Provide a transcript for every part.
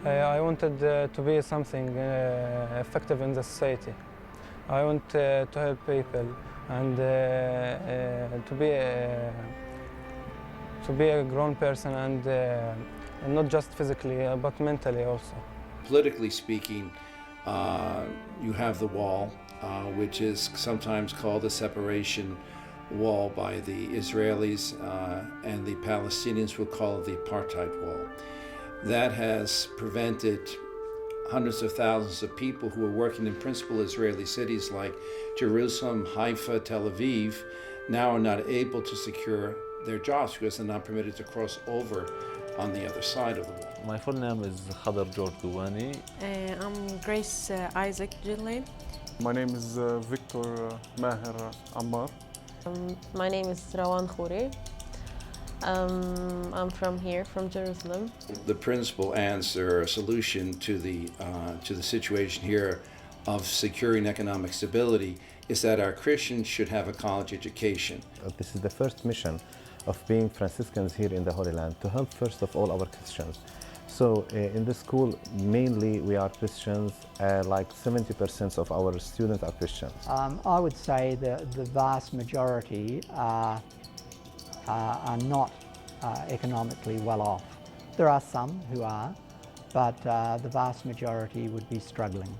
I wanted to be something effective in the society. I want to help people and to be a grown person and not just physically but mentally also. Politically speaking, you have the wall, which is sometimes called the separation wall by the Israelis, and the Palestinians will call it the apartheid wall. That has prevented hundreds of thousands of people who are working in principal Israeli cities like Jerusalem, Haifa, Tel Aviv, now are not able to secure their jobs because they're not permitted to cross over on the other side of the wall. My full name is Khadar George Douani. I'm Grace Isaac Gillane. My name is Victor Maher Ammar. My name is Rawan Khouri. I'm from here, from Jerusalem. The principal answer or solution to the situation here of securing economic stability is that our Christians should have a college education. This is the first mission of being Franciscans here in the Holy Land, to help first of all our Christians. So in the school, mainly we are Christians, like 70% of our students are Christians. I would say that the vast majority are not economically well off. There are some who are, but the vast majority would be struggling.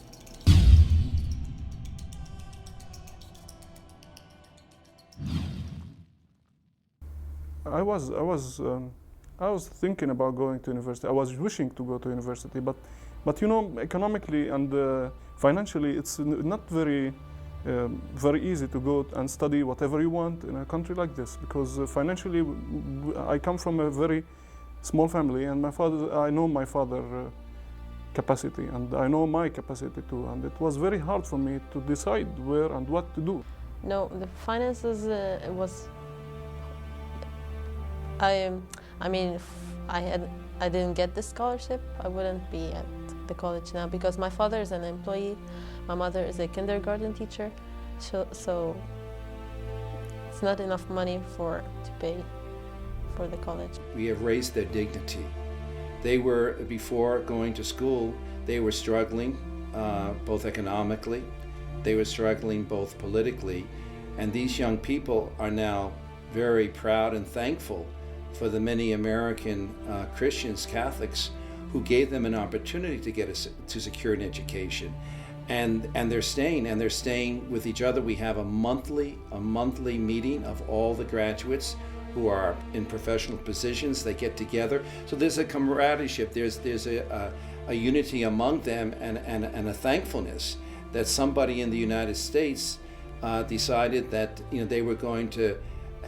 I was thinking about going to university. I was wishing to go to university, but you know, economically and financially, it's not very easy to go and study whatever you want in a country like this, because financially, I come from a very small family, and I know my father capacity, and I know my capacity too, and it was very hard for me to decide where and what to do. No, the finances was. I mean, if I didn't get the scholarship, I wouldn't be at the college now, because my father is an employee, my mother is a kindergarten teacher, so it's not enough money to pay for the college. We have raised their dignity. They were, before going to school, they were struggling both economically, they were struggling both politically, and these young people are now very proud and thankful for the many American Christians, Catholics, who gave them an opportunity to secure an education. And they're staying with each other. We have a monthly meeting of all the graduates who are in professional positions. They get together. So there's a camaraderie, there's a unity among them, and a thankfulness that somebody in the United States decided that they were going to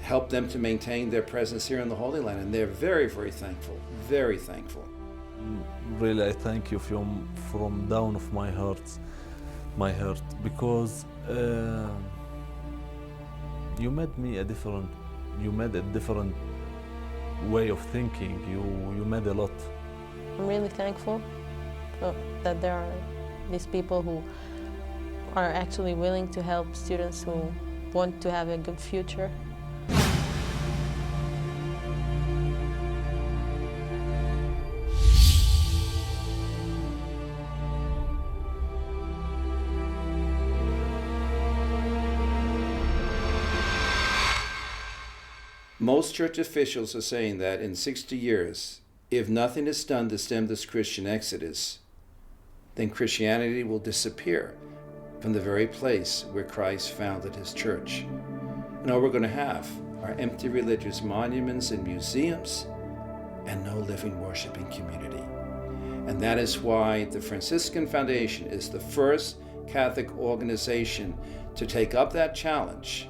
help them to maintain their presence here in the Holy Land, and they're very, very thankful, very thankful. Really, I thank you from down of my heart, because you made a different way of thinking. You made a lot. I'm really thankful that there are these people who are actually willing to help students who want to have a good future. Most church officials are saying that in 60 years, if nothing is done to stem this Christian exodus, then Christianity will disappear from the very place where Christ founded his church. And all we're going to have are empty religious monuments and museums and no living worshiping community. And that is why the Franciscan Foundation is the first Catholic organization to take up that challenge,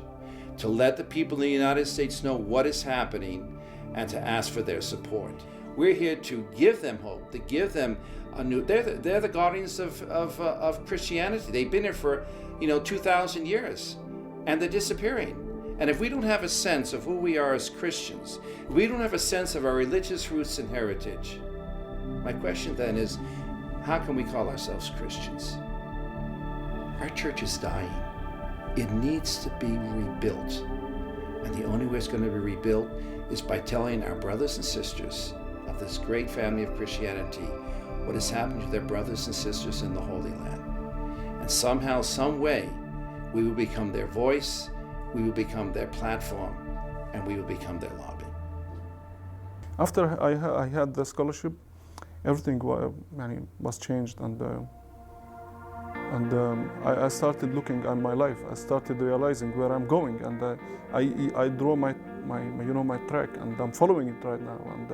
to let the people in the United States know what is happening and to ask for their support. We're here to give them hope, to give them a new, they're the guardians of Christianity. They've been here for 2,000 years, and they're disappearing. And if we don't have a sense of who we are as Christians, if we don't have a sense of our religious roots and heritage, my question then is, how can we call ourselves Christians? Our church is dying. It needs to be rebuilt. And the only way it's going to be rebuilt is by telling our brothers and sisters of this great family of Christianity what has happened to their brothers and sisters in the Holy Land. And somehow, some way, we will become their voice, we will become their platform, and we will become their lobby. After I had the scholarship, everything was changed, and I started looking at my life. I started realizing where I'm going, and I draw my track, and I'm following it right now, and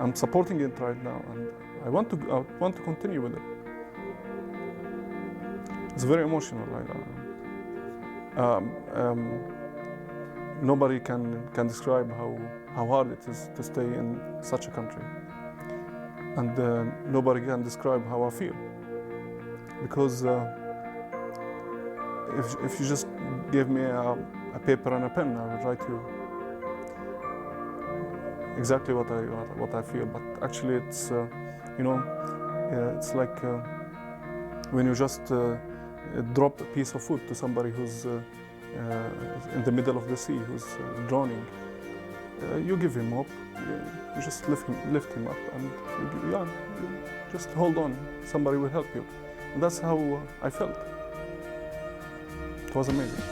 I'm supporting it right now, and I want to continue with it. It's very emotional. Nobody can describe how hard it is to stay in such a country, and nobody can describe how I feel, because if you just gave me a paper and a pen, I would write you exactly what I feel. But actually, it's it's like when you just drop a piece of food to somebody who's in the middle of the sea, who's drowning. You give him hope. You just lift him up, and you just hold on. Somebody will help you. And that's how I felt. It was amazing.